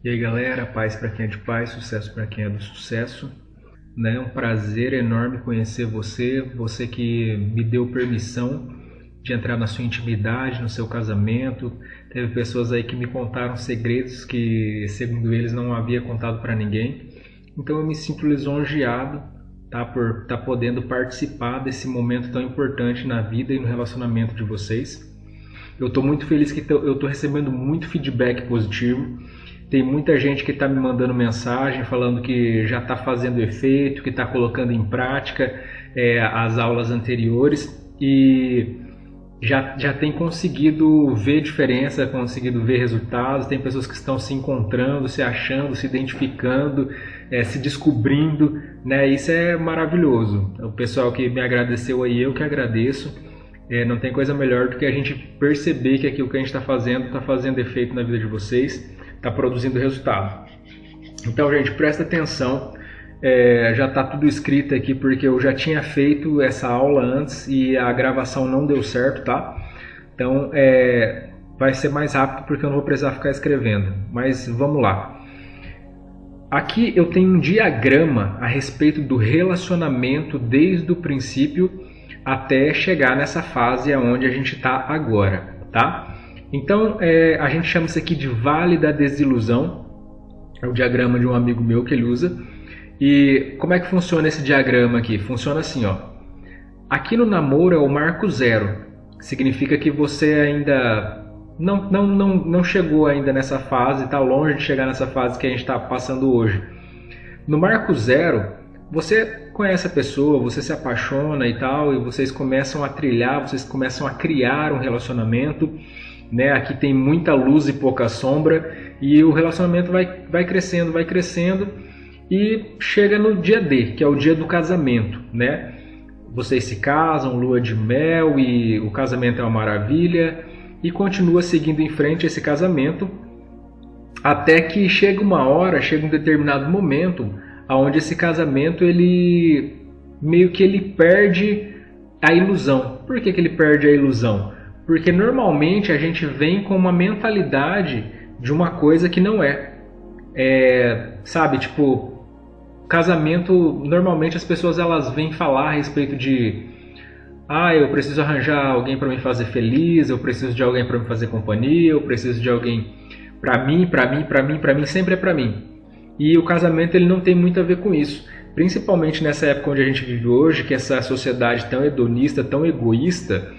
E aí galera, paz para quem é de paz, sucesso para quem é do sucesso. É um prazer enorme conhecer você, você que me deu permissão de entrar na sua intimidade, no seu casamento. Teve pessoas aí que me contaram segredos que, segundo eles, não havia contado para ninguém. Então eu me sinto lisonjeado, tá, por estar podendo participar desse momento tão importante na vida e no relacionamento de vocês. Eu estou muito feliz que eu estou recebendo muito feedback positivo. Tem muita gente que está me mandando mensagem falando que já está fazendo efeito, que está colocando em prática as aulas anteriores e já tem conseguido ver diferença, conseguido ver resultados. Tem pessoas que estão se encontrando, se achando, se identificando, se descobrindo, né? Isso é maravilhoso. O pessoal que me agradeceu aí, eu que agradeço. Não tem coisa melhor do que a gente perceber que aquilo que a gente está fazendo efeito na vida de vocês, está produzindo resultado. Então, gente, presta atenção. Já está tudo escrito aqui porque eu já tinha feito essa aula antes e a gravação não deu certo, tá? Então, vai ser mais rápido porque eu não vou precisar ficar escrevendo. Mas vamos lá. Aqui eu tenho um diagrama a respeito do relacionamento desde o princípio até chegar nessa fase onde a gente está agora, tá? Então, a gente chama isso aqui de Vale da Desilusão. É o diagrama de um amigo meu que ele usa. E como é que funciona esse diagrama aqui? Funciona assim, ó. Aqui no namoro é o marco zero. Significa que você ainda não chegou ainda nessa fase, está longe de chegar nessa fase que a gente está passando hoje. No marco zero, você conhece a pessoa, você se apaixona e tal, e vocês começam a trilhar, vocês começam a criar um relacionamento, né? Aqui tem muita luz e pouca sombra, e o relacionamento vai crescendo, e chega no dia D, que é o dia do casamento, né? Vocês se casam, lua de mel, e o casamento é uma maravilha, e continua seguindo em frente esse casamento, até que chega um determinado momento, onde esse casamento ele perde a ilusão. Por que ele perde a ilusão? Porque normalmente a gente vem com uma mentalidade de uma coisa que não é. Sabe, tipo, casamento, normalmente as pessoas elas vêm falar a respeito de eu preciso arranjar alguém para me fazer feliz, eu preciso de alguém para me fazer companhia, eu preciso de alguém para mim, sempre é para mim. E o casamento ele não tem muito a ver com isso, principalmente nessa época onde a gente vive hoje, que essa sociedade tão hedonista, tão egoísta.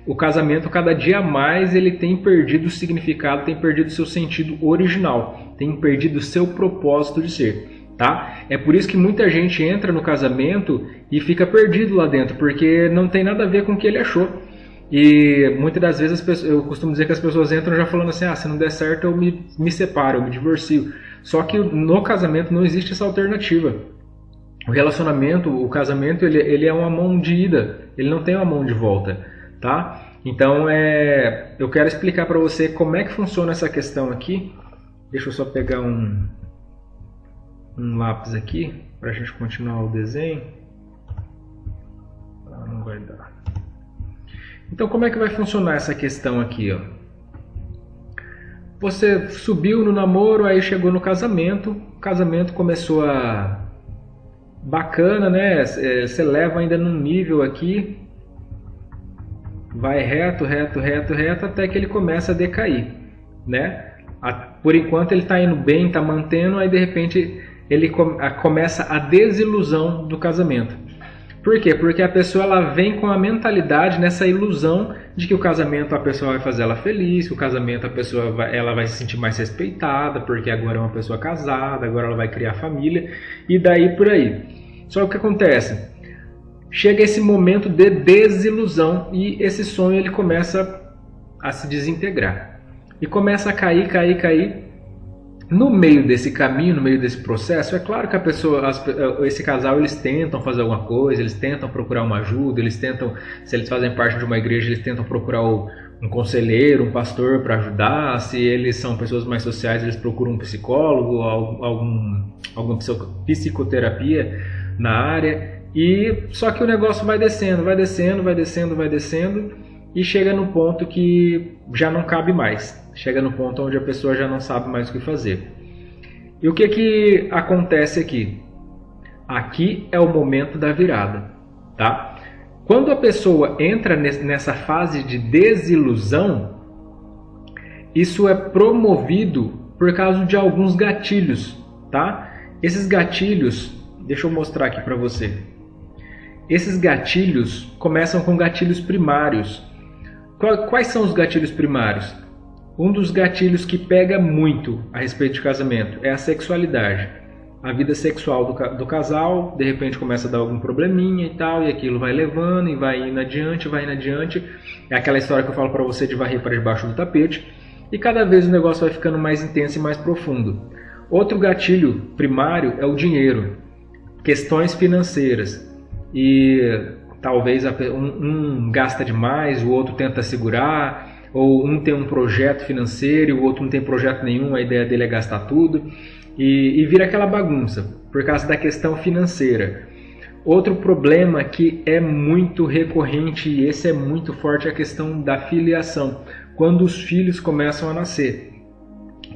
O casamento cada dia mais ele tem perdido o significado, tem perdido o seu sentido original, tem perdido o seu propósito de ser, tá? É por isso que muita gente entra no casamento e fica perdido lá dentro, porque não tem nada a ver com o que ele achou. E muitas das vezes eu costumo dizer que as pessoas entram já falando assim, se não der certo eu me separo, eu me divorcio. Só que no casamento não existe essa alternativa. O relacionamento, o casamento, ele é uma mão de ida, ele não tem uma mão de volta, tá? Então eu quero explicar para você como é que funciona essa questão aqui. Deixa eu só pegar um lápis aqui para a gente continuar o desenho. Não vai dar. Então como é que vai funcionar essa questão aqui, ó? Você subiu no namoro, aí chegou no casamento, o casamento começou a... bacana, né? Você leva ainda num nível aqui, vai reto, até que ele começa a decair, né? Por enquanto ele está indo bem, está mantendo, aí de repente ele começa a desilusão do casamento. Por quê? Porque a pessoa ela vem com a mentalidade nessa ilusão de que o casamento a pessoa vai fazer ela feliz, que o casamento a pessoa ela vai se sentir mais respeitada, porque agora é uma pessoa casada, agora ela vai criar família, e daí por aí. Só que o que acontece? Chega esse momento de desilusão e esse sonho ele começa a se desintegrar. E começa a cair. No meio desse caminho, no meio desse processo, é claro que esse casal, eles tentam fazer alguma coisa, eles tentam procurar uma ajuda, eles tentam, se eles fazem parte de uma igreja, eles tentam procurar um conselheiro, um pastor para ajudar, se eles são pessoas mais sociais, eles procuram um psicólogo, alguma psicoterapia na área, e só que o negócio vai descendo, e chega no ponto que já não cabe mais. Chega no ponto onde a pessoa já não sabe mais o que fazer. E o que acontece aqui? Aqui é o momento da virada, tá? Quando a pessoa entra nessa fase de desilusão, isso é promovido por causa de alguns gatilhos, tá? Esses gatilhos, deixa eu mostrar aqui para você. Esses gatilhos começam com gatilhos primários. Quais são os gatilhos primários? Um dos gatilhos que pega muito a respeito de casamento é a sexualidade. A vida sexual do casal, de repente começa a dar algum probleminha e tal, e aquilo vai levando e vai indo adiante, vai indo adiante. É aquela história que eu falo para você de varrer para debaixo do tapete. E cada vez o negócio vai ficando mais intenso e mais profundo. Outro gatilho primário é o dinheiro. Questões financeiras. E talvez um gasta demais, o outro tenta segurar, ou um tem um projeto financeiro e o outro não tem projeto nenhum, a ideia dele é gastar tudo. E vira aquela bagunça, por causa da questão financeira. Outro problema que é muito recorrente, e esse é muito forte, é a questão da filiação. Quando os filhos começam a nascer.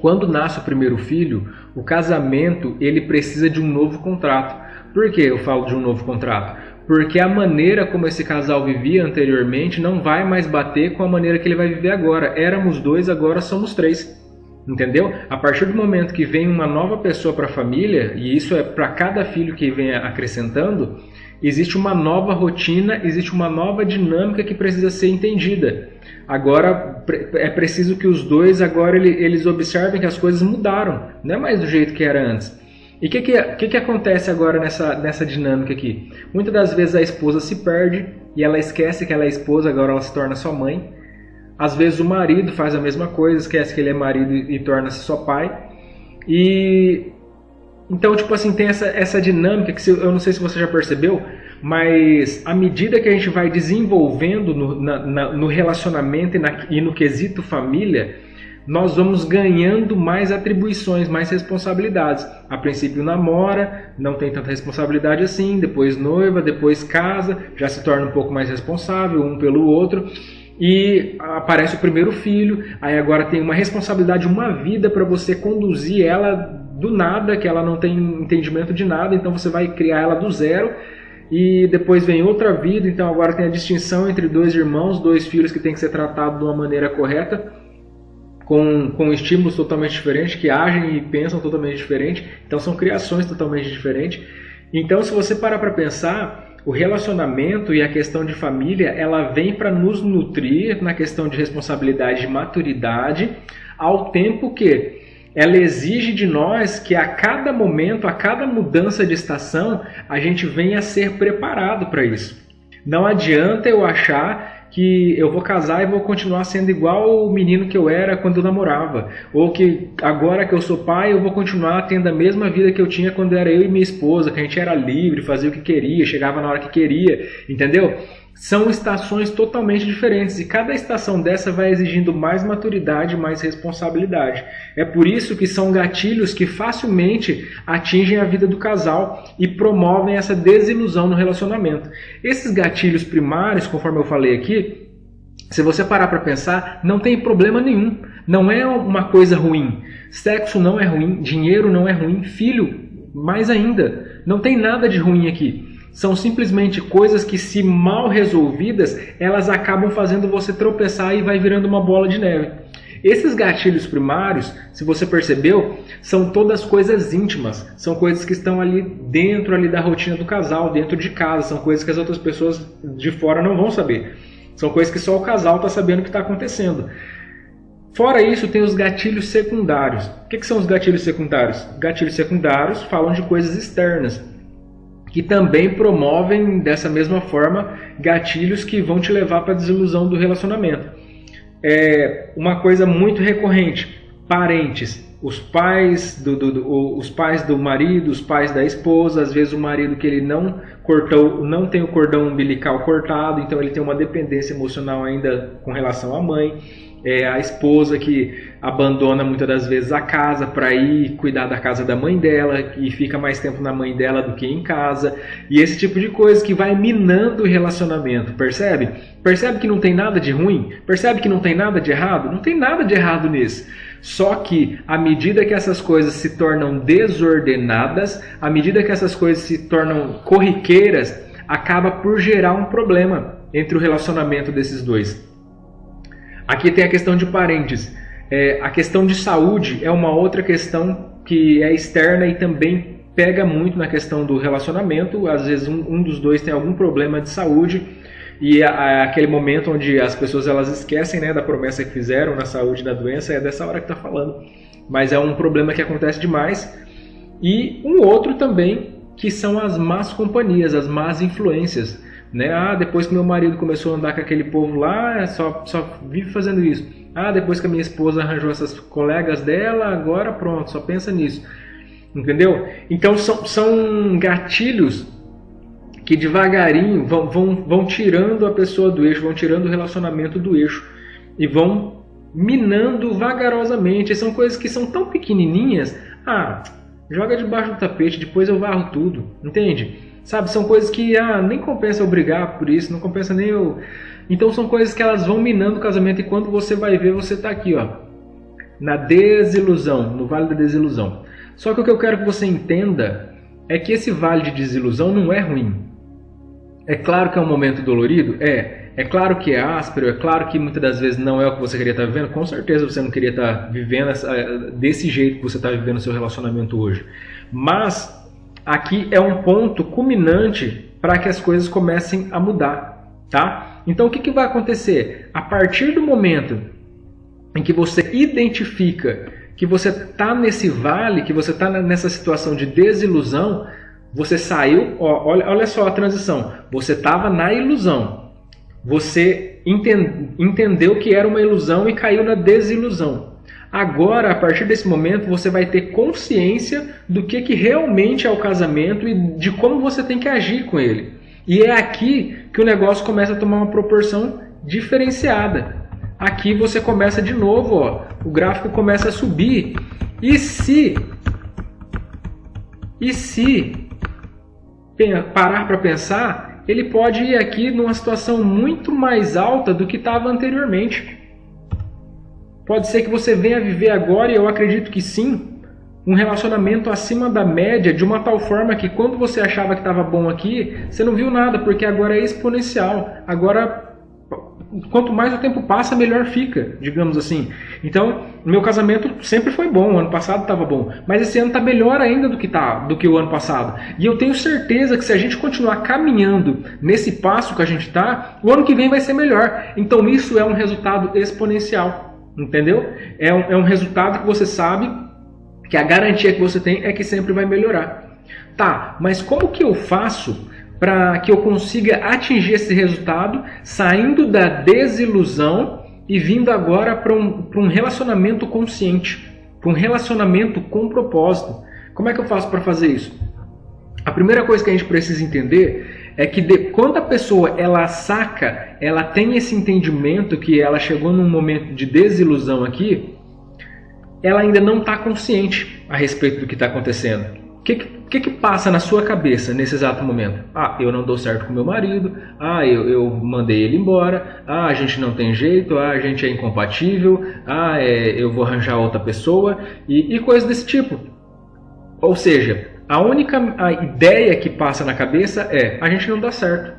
Quando nasce o primeiro filho, o casamento ele precisa de um novo contrato. Por que eu falo de um novo contrato? Porque a maneira como esse casal vivia anteriormente não vai mais bater com a maneira que ele vai viver agora. Éramos 2, agora somos 3. Entendeu? A partir do momento que vem uma nova pessoa para a família, e isso é para cada filho que vem acrescentando, existe uma nova rotina, existe uma nova dinâmica que precisa ser entendida. Agora é preciso que os dois agora eles observem que as coisas mudaram, não é mais do jeito que era antes. E o que acontece agora nessa dinâmica aqui? Muitas das vezes a esposa se perde e ela esquece que ela é esposa, agora ela se torna só mãe. Às vezes o marido faz a mesma coisa, esquece que ele é marido e torna-se só pai. E então, tipo assim, tem essa dinâmica que eu não sei se você já percebeu, mas à medida que a gente vai desenvolvendo no relacionamento e no quesito família, nós vamos ganhando mais atribuições, mais responsabilidades. A princípio namora, não tem tanta responsabilidade assim, depois noiva, depois casa, já se torna um pouco mais responsável um pelo outro. E aparece o primeiro filho, aí agora tem uma responsabilidade, uma vida para você conduzir ela do nada, que ela não tem entendimento de nada, então você vai criar ela do zero. E depois vem outra vida, então agora tem a distinção entre 2 irmãos, 2 filhos que tem que ser tratados de uma maneira correta, com estímulos totalmente diferentes, que agem e pensam totalmente diferente, então são criações totalmente diferentes. Então, se você parar para pensar, o relacionamento e a questão de família, ela vem para nos nutrir na questão de responsabilidade e maturidade, ao tempo que ela exige de nós que a cada momento, a cada mudança de estação, a gente venha a ser preparado para isso. Não adianta eu achar que eu vou casar e vou continuar sendo igual o menino que eu era quando eu namorava. Ou que agora que eu sou pai, eu vou continuar tendo a mesma vida que eu tinha quando era eu e minha esposa, que a gente era livre, fazia o que queria, chegava na hora que queria, entendeu? São estações totalmente diferentes e cada estação dessa vai exigindo mais maturidade, mais responsabilidade. É por isso que são gatilhos que facilmente atingem a vida do casal e promovem essa desilusão no relacionamento. Esses gatilhos primários, conforme eu falei aqui, se você parar para pensar, não tem problema nenhum. Não é uma coisa ruim. Sexo não é ruim, dinheiro não é ruim, filho mais ainda. Não tem nada de ruim aqui. São simplesmente coisas que, se mal resolvidas, elas acabam fazendo você tropeçar e vai virando uma bola de neve. Esses gatilhos primários, se você percebeu, são todas coisas íntimas. São coisas que estão ali dentro da rotina do casal, dentro de casa. São coisas que as outras pessoas de fora não vão saber. São coisas que só o casal está sabendo o que está acontecendo. Fora isso, tem os gatilhos secundários. O que são os gatilhos secundários? Gatilhos secundários falam de coisas externas, que também promovem, dessa mesma forma, gatilhos que vão te levar para a desilusão do relacionamento. Uma coisa muito recorrente, parentes, os pais do marido, os pais da esposa, às vezes o marido que ele não tem o cordão umbilical cortado, então ele tem uma dependência emocional ainda com relação à mãe. A esposa que abandona muitas das vezes a casa para ir cuidar da casa da mãe dela e fica mais tempo na mãe dela do que em casa, e esse tipo de coisa que vai minando o relacionamento, percebe? Percebe que não tem nada de ruim? Percebe que não tem nada de errado? Não tem nada de errado nisso. Só que, à medida que essas coisas se tornam desordenadas, à medida que essas coisas se tornam corriqueiras, acaba por gerar um problema entre o relacionamento desses dois. Aqui tem a questão de parentes. A questão de saúde é uma outra questão que é externa e também pega muito na questão do relacionamento. Às vezes um dos dois tem algum problema de saúde e aquele momento onde as pessoas elas esquecem, né, da promessa que fizeram na saúde e na doença, é dessa hora que está falando. Mas é um problema que acontece demais. E um outro também, que são as más companhias, as más influências. Né? Depois que meu marido começou a andar com aquele povo lá, só vive fazendo isso. Depois que a minha esposa arranjou essas colegas dela, agora pronto, só pensa nisso. Entendeu? Então são gatilhos que devagarinho vão tirando a pessoa do eixo, vão tirando o relacionamento do eixo e vão minando vagarosamente. São coisas que são tão pequenininhas, joga debaixo do tapete, depois eu varro tudo, entende? Sabe, são coisas que nem compensa eu brigar por isso, não compensa nem eu... Então são coisas que elas vão minando o casamento e quando você vai ver, você está aqui, na desilusão, no vale da desilusão. Só que o que eu quero que você entenda é que esse vale de desilusão não é ruim. É claro que é um momento dolorido? É claro que é áspero, é claro que muitas das vezes não é o que você queria estar vivendo. Com certeza você não queria estar vivendo desse jeito que você está vivendo o seu relacionamento hoje. Mas aqui é um ponto culminante para que as coisas comecem a mudar, tá? Então o que vai acontecer? A partir do momento em que você identifica que você está nesse vale, que você está nessa situação de desilusão, você saiu, olha só a transição, você estava na ilusão, você entendeu que era uma ilusão e caiu na desilusão. Agora, a partir desse momento, você vai ter consciência do que realmente é o casamento e de como você tem que agir com ele. E é aqui que o negócio começa a tomar uma proporção diferenciada. Aqui você começa de novo, o gráfico começa a subir. E se parar para pensar, ele pode ir aqui numa situação muito mais alta do que estava anteriormente. Pode ser que você venha viver agora, e eu acredito que sim, um relacionamento acima da média, de uma tal forma que quando você achava que estava bom aqui, você não viu nada, porque agora é exponencial. Agora, quanto mais o tempo passa, melhor fica, digamos assim. Então, meu casamento sempre foi bom, o ano passado estava bom, mas esse ano está melhor ainda do que o ano passado. E eu tenho certeza que se a gente continuar caminhando nesse passo que a gente está, o ano que vem vai ser melhor. Então, isso é um resultado exponencial. Entendeu? É um resultado que você sabe que a garantia que você tem é que sempre vai melhorar. Tá, mas como que eu faço para que eu consiga atingir esse resultado saindo da desilusão e vindo agora para um relacionamento consciente, para um relacionamento com propósito? Como é que eu faço para fazer isso? A primeira coisa que a gente precisa entender é que quando a pessoa ela tem esse entendimento que ela chegou num momento de desilusão aqui, ela ainda não está consciente a respeito do que está acontecendo. O que passa na sua cabeça nesse exato momento? Eu não dou certo com meu marido, eu mandei ele embora, a gente não tem jeito, a gente é incompatível, eu vou arranjar outra pessoa e coisas desse tipo. Ou seja, a ideia que passa na cabeça é: a gente não dá certo,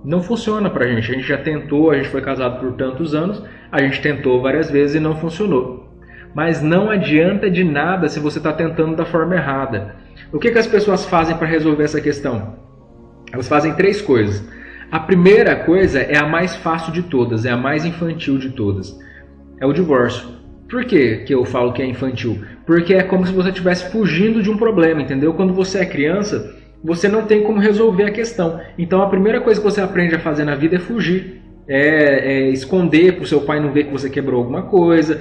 não funciona pra gente, a gente já tentou, a gente foi casado por tantos anos, a gente tentou várias vezes e não funcionou. Mas não adianta de nada se você está tentando da forma errada. O que as pessoas fazem para resolver essa questão? Elas fazem 3 coisas. A primeira coisa é a mais fácil de todas, é a mais infantil de todas, é o divórcio. Por que eu falo que é infantil? Porque é como se você estivesse fugindo de um problema, entendeu? Quando você é criança, você não tem como resolver a questão. Então a primeira coisa que você aprende a fazer na vida é fugir. É esconder para o seu pai não ver que você quebrou alguma coisa.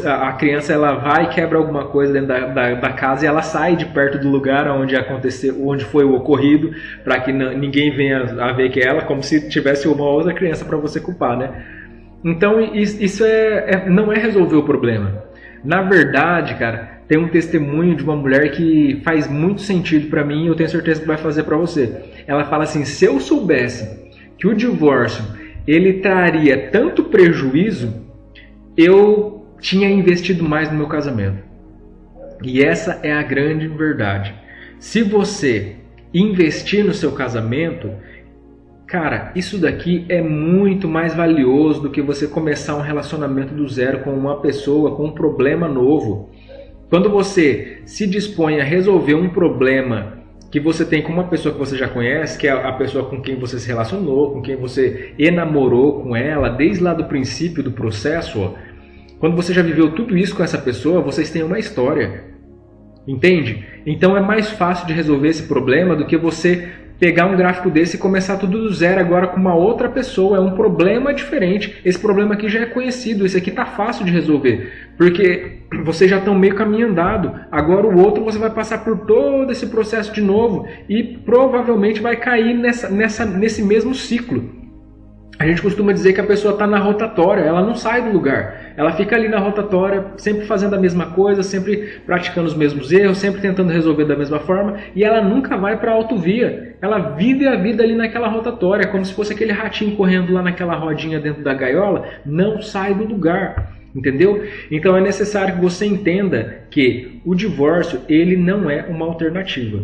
A criança ela vai e quebra alguma coisa dentro da casa e ela sai de perto do lugar onde aconteceu, onde foi o ocorrido, para que ninguém venha a ver que é ela, como se tivesse uma outra criança para você culpar, né? Então isso não é resolver o problema. Na verdade, cara, tem um testemunho de uma mulher que faz muito sentido para mim e eu tenho certeza que vai fazer para você. Ela fala assim: se eu soubesse que o divórcio ele traria tanto prejuízo, eu tinha investido mais no meu casamento. E essa é a grande verdade. Se você investir no seu casamento, cara, isso daqui é muito mais valioso do que você começar um relacionamento do zero com uma pessoa com um problema novo. Quando você se dispõe a resolver um problema que você tem com uma pessoa que você já conhece, que é a pessoa com quem você se relacionou, com quem você enamorou com ela, desde lá do princípio do processo, ó, quando você já viveu tudo isso com essa pessoa, vocês têm uma história. Entende? Então é mais fácil de resolver esse problema do que você pegar um gráfico desse e começar tudo do zero agora com uma outra pessoa. É um problema diferente. Esse problema aqui já é conhecido. Esse aqui tá fácil de resolver. Porque vocês já estão meio caminho andado. Agora o outro você vai passar por todo esse processo de novo e provavelmente vai cair nesse mesmo ciclo. A gente costuma dizer que a pessoa está na rotatória, ela não sai do lugar. Ela fica ali na rotatória, sempre fazendo a mesma coisa, sempre praticando os mesmos erros, sempre tentando resolver da mesma forma, e ela nunca vai para a autovia. Ela vive a vida ali naquela rotatória, como se fosse aquele ratinho correndo lá naquela rodinha dentro da gaiola, não sai do lugar. Entendeu? Então é necessário que você entenda que o divórcio ele não é uma alternativa.